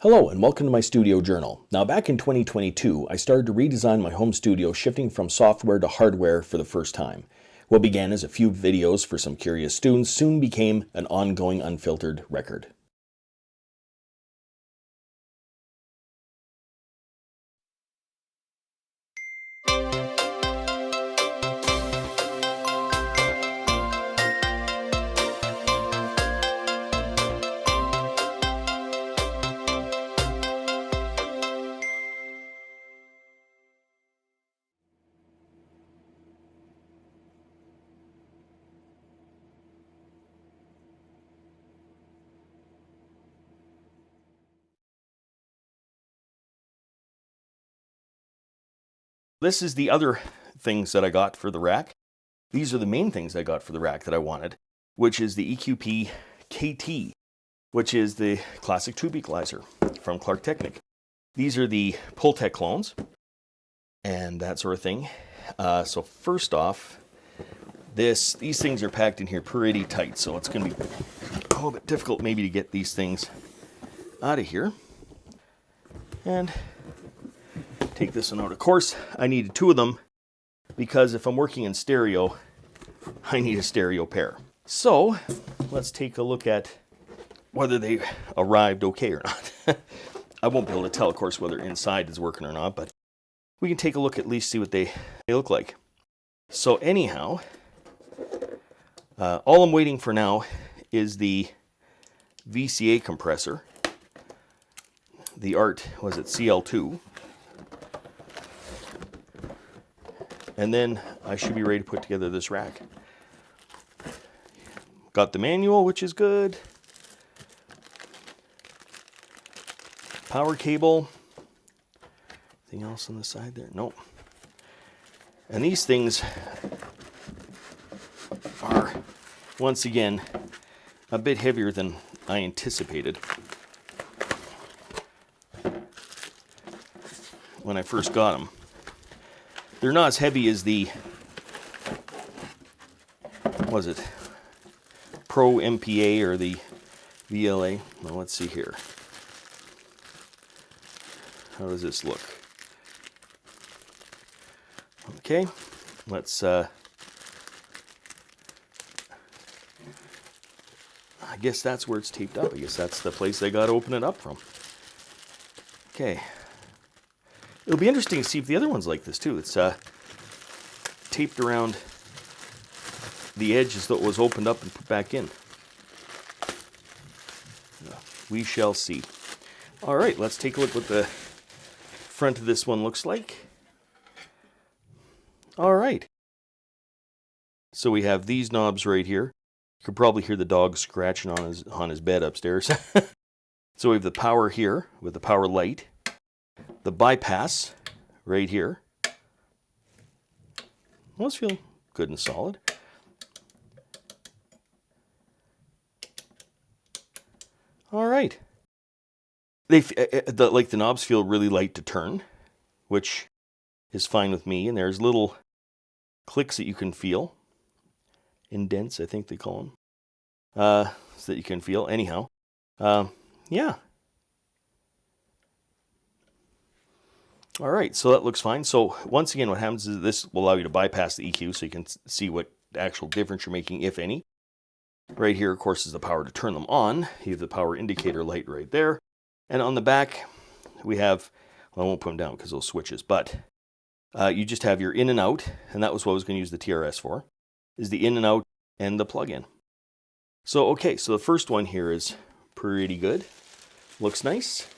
Hello and welcome to my studio journal. Now back in 2022, I started to redesign my home studio, shifting from software to hardware for the first time. What began as a few videos for some curious students soon became an ongoing unfiltered record. This is the other things that I got for the rack. These are the main things I got for the rack that I wanted, which is the EQP KT, which is the classic tube equalizer from Clark Technic. These are the Pultec clones and that sort of thing. So first off, these things are packed in here pretty tight, so it's going to be a little bit difficult maybe to get these things out of here. And take this one out. Of course, I needed two of them because if I'm working in stereo, I need a stereo pair. So let's take a look at whether they arrived okay or not. I won't be able to tell, of course, whether inside is working or not, but we can take a look, at least see what they look like. So anyhow, all I'm waiting for now is the VCA compressor. The ART, was it CL2? And then I should be ready to put together this rack. Got the manual, which is good. Power cable. Anything else on the side there? Nope. And these things are, once again, a bit heavier than I anticipated when I first got them. They're not as heavy as the, was it Pro MPA or the VLA? Well, let's see here. How does this look? Okay, let's, I guess that's where it's taped up. I guess that's the place they got to open it up from. Okay. It'll be interesting to see if the other one's like this too. It's taped around the edge as though it was opened up and put back in. We shall see. All right, let's take a look what the front of this one looks like. All right. So we have these knobs right here. You could probably hear the dog scratching on his bed upstairs. So we have the power here with the power light. The bypass right here. Those feel good and solid. All right. Like the knobs feel really light to turn, which is fine with me. And there's little clicks that you can feel. Indents, I think they call them. So that you can feel. Anyhow, yeah. All right, so that looks fine. So once again, what happens is this will allow you to bypass the EQ so you can see what actual difference you're making, if any. Right here, of course, is the power to turn them on. You have the power indicator light right there. And on the back, we have, well, I won't put them down because those switches, but you just have your in and out, and that was what I was going to use the TRS for, is the in and out and the plug-in. So, okay, so the first one here is pretty good. Looks nice.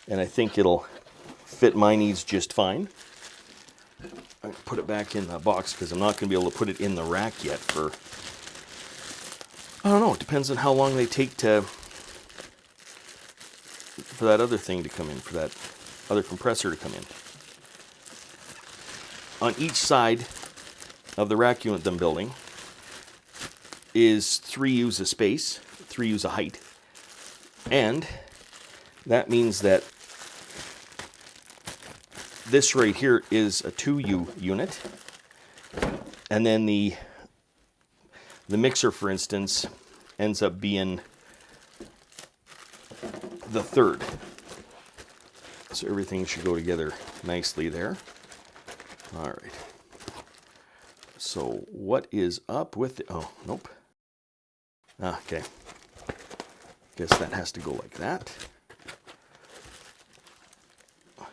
And I think it'll fit my needs just fine. I'm going to put it back in the box because I'm not going to be able to put it in the rack yet for, I don't know, it depends on how long they take for that other thing to come in, for that other compressor to come in. On each side of the rack unit I'm building is 3 U's of space, 3 U's of height, and that means that this right here is a 2U unit, and then the mixer, for instance, ends up being the third. So everything should go together nicely there. All right. So what is up with the, oh, nope. Okay. Guess that has to go like that. I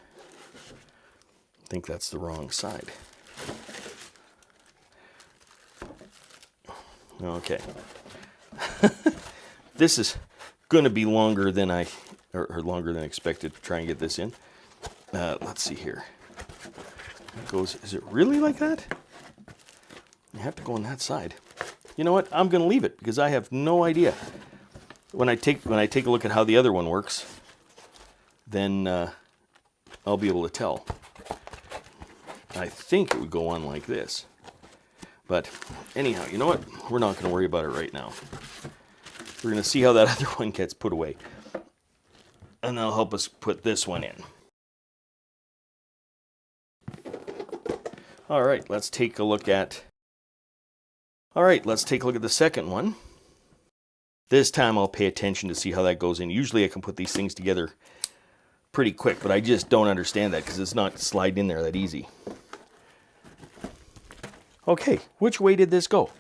think that's the wrong side. Okay. This is going to be longer than or longer than expected to try and get this in. Let's see here. It goes, is it really like that? You have to go on that side. You know what? I'm going to leave it because I have no idea. When I take a look at how the other one works, then I'll be able to tell. I think it would go on like this. But anyhow, you know what? We're not going to worry about it right now. We're going to see how that other one gets put away. And that'll help us put this one in. All right, let's take a look at the second one. This time I'll pay attention to see how that goes in. Usually I can put these things together pretty quick, but I just don't understand that because it's not sliding in there that easy. Okay, which way did this go?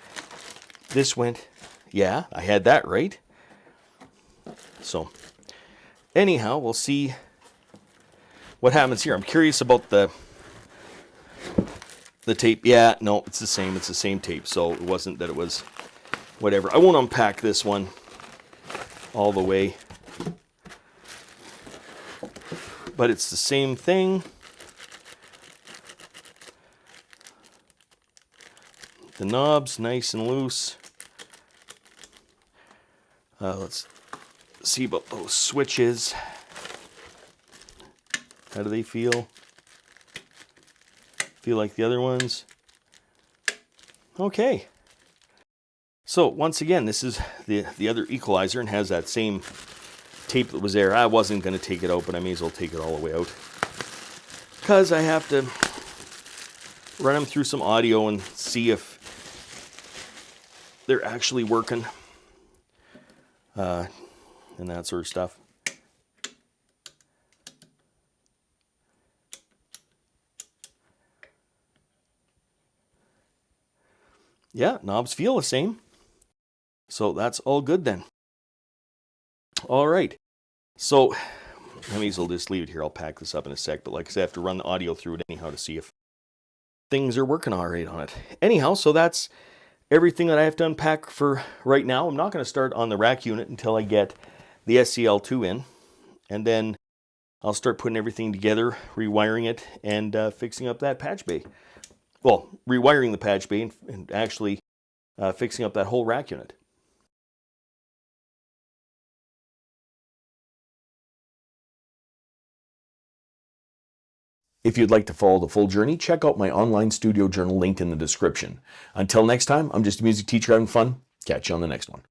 This went, yeah, I had that right. So, anyhow, we'll see what happens here. I'm curious about the tape. Yeah, no, it's the same tape. So it wasn't that it was whatever. I won't unpack this one all the way. But it's the same thing. The knob's nice and loose. Let's see about those switches. How do they feel? Feel like the other ones? Okay. So once again, this is the other equalizer and has that same tape that was there. I wasn't going to take it out, but I may as well take it all the way out. Because I have to run them through some audio and see if they're actually working. And that sort of stuff. Yeah, knobs feel the same. So that's all good then. All right. So I may as well just leave it here. I'll pack this up in a sec. But like I said, I have to run the audio through it anyhow to see if things are working all right on it. Anyhow, so that's everything that I have to unpack for right now. I'm not going to start on the rack unit until I get the SCL2 in. And then I'll start putting everything together, rewiring it, and fixing up that patch bay. Well, rewiring the patch bay and actually fixing up that whole rack unit. If you'd like to follow the full journey, check out my online studio journal linked in the description. Until next time, I'm just a music teacher having fun. Catch you on the next one.